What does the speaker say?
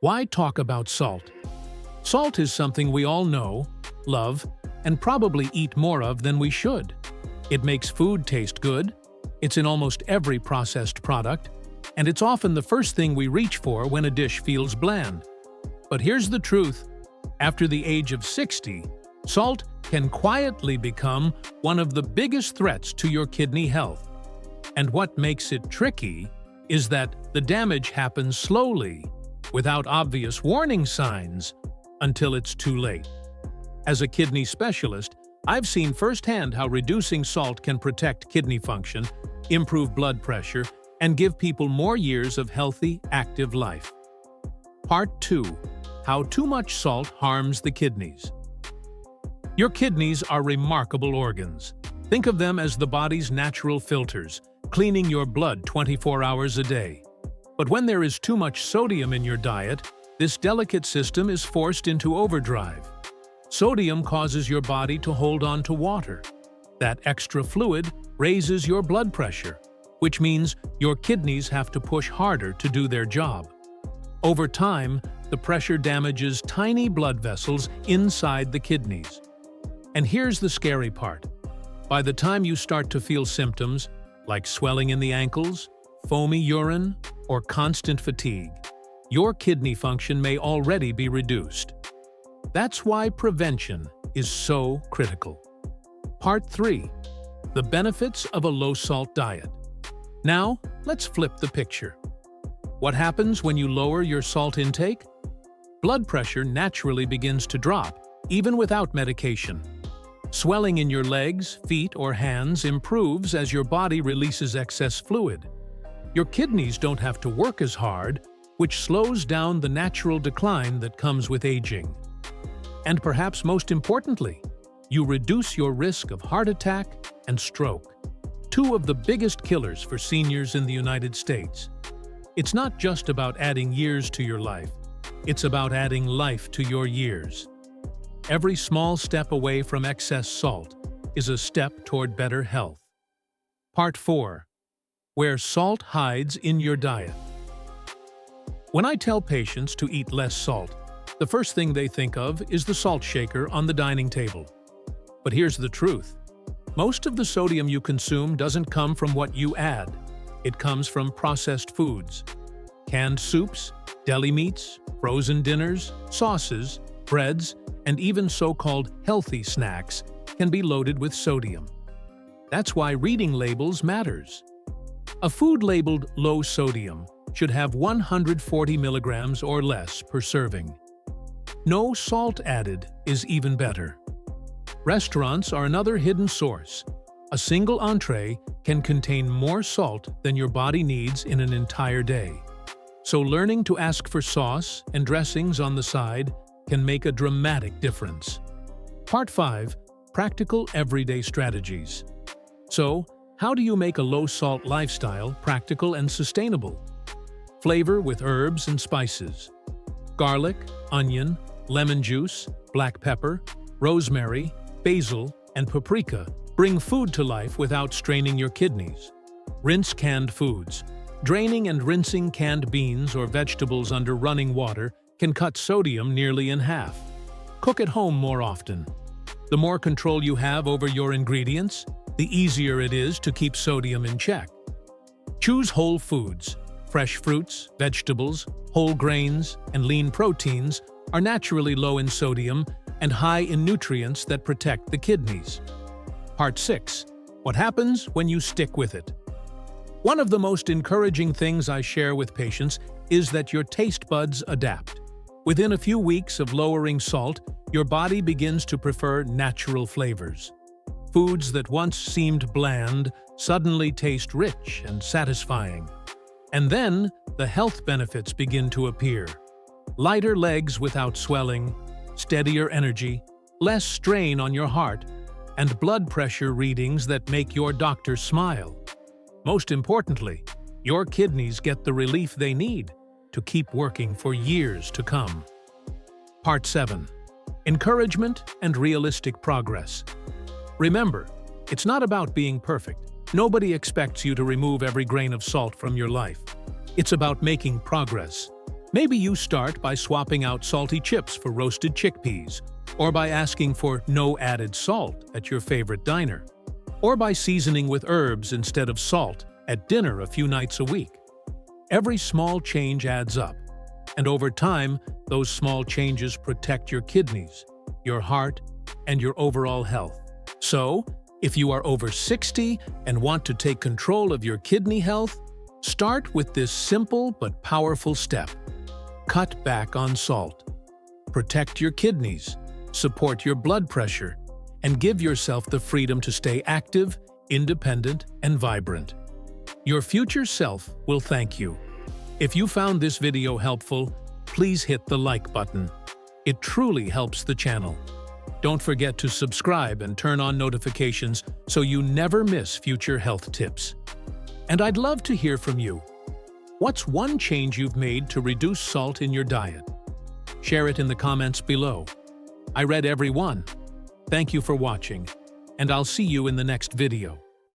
Why talk about salt? Salt is something we all know, love, and probably eat more of than we should. It makes food taste good, it's in almost every processed product, and it's often the first thing we reach for when a dish feels bland. But here's the truth. After the age of 60, salt can quietly become one of the biggest threats to your kidney health. And what makes it tricky is that the damage happens slowly, without obvious warning signs, until it's too late. As a kidney specialist, I've seen firsthand how reducing salt can protect kidney function, improve blood pressure, and give people more years of healthy, active life. Part 2. How too much salt harms the kidneys. Your kidneys are remarkable organs. Think of them as the body's natural filters, cleaning your blood 24 hours a day. But when there is too much sodium in your diet, this delicate system is forced into overdrive. Sodium causes your body to hold on to water. That extra fluid raises your blood pressure, which means your kidneys have to push harder to do their job. Over time, the pressure damages tiny blood vessels inside the kidneys. And here's the scary part. By the time you start to feel symptoms, like swelling in the ankles, foamy urine, or constant fatigue, your kidney function may already be reduced. That's why prevention is so critical. Part 3. The benefits of a low-salt diet. Now, let's flip the picture. What happens when you lower your salt intake? Blood pressure naturally begins to drop, even without medication. Swelling in your legs, feet, or hands improves as your body releases excess fluid. Your kidneys don't have to work as hard, which slows down the natural decline that comes with aging. And perhaps most importantly, you reduce your risk of heart attack and stroke, two of the biggest killers for seniors in the United States. It's not just about adding years to your life, it's about adding life to your years. Every small step away from excess salt is a step toward better health. Part 4. Where salt hides in your diet. When I tell patients to eat less salt, the first thing they think of is the salt shaker on the dining table. But here's the truth. Most of the sodium you consume doesn't come from what you add. It comes from processed foods. Canned soups, deli meats, frozen dinners, sauces, breads, and even so-called healthy snacks can be loaded with sodium. That's why reading labels matters. A food labeled low sodium should have 140 milligrams or less per serving. No salt added is even better. Restaurants are another hidden source. A single entree can contain more salt than your body needs in an entire day. So learning to ask for sauce and dressings on the side can make a dramatic difference. Part 5. Practical everyday strategies. So, how do you make a low-salt lifestyle practical and sustainable? Flavor with herbs and spices. Garlic, onion, lemon juice, black pepper, rosemary, basil, and paprika bring food to life without straining your kidneys. Rinse canned foods. Draining and rinsing canned beans or vegetables under running water can cut sodium nearly in half. Cook at home more often. The more control you have over your ingredients, the easier it is to keep sodium in check. Choose whole foods. Fresh fruits, vegetables, whole grains, and lean proteins are naturally low in sodium and high in nutrients that protect the kidneys. Part 6. What happens when you stick with it? One of the most encouraging things I share with patients is that your taste buds adapt. Within a few weeks of lowering salt, your body begins to prefer natural flavors. Foods that once seemed bland suddenly taste rich and satisfying. And then, the health benefits begin to appear. Lighter legs without swelling, steadier energy, less strain on your heart, and blood pressure readings that make your doctor smile. Most importantly, your kidneys get the relief they need to keep working for years to come. Part 7. Encouragement and realistic progress. Remember, it's not about being perfect. Nobody expects you to remove every grain of salt from your life. It's about making progress. Maybe you start by swapping out salty chips for roasted chickpeas, or by asking for no added salt at your favorite diner, or by seasoning with herbs instead of salt at dinner a few nights a week. Every small change adds up, and over time, those small changes protect your kidneys, your heart, and your overall health. So, if you are over 60 and want to take control of your kidney health, start with this simple but powerful step. Cut back on salt. Protect your kidneys, support your blood pressure, and give yourself the freedom to stay active, independent, and vibrant. Your future self will thank you. If you found this video helpful, please hit the like button. It truly helps the channel. Don't forget to subscribe and turn on notifications so you never miss future health tips. And I'd love to hear from you. What's one change you've made to reduce salt in your diet? Share it in the comments below. I read every one. Thank you for watching, and I'll see you in the next video.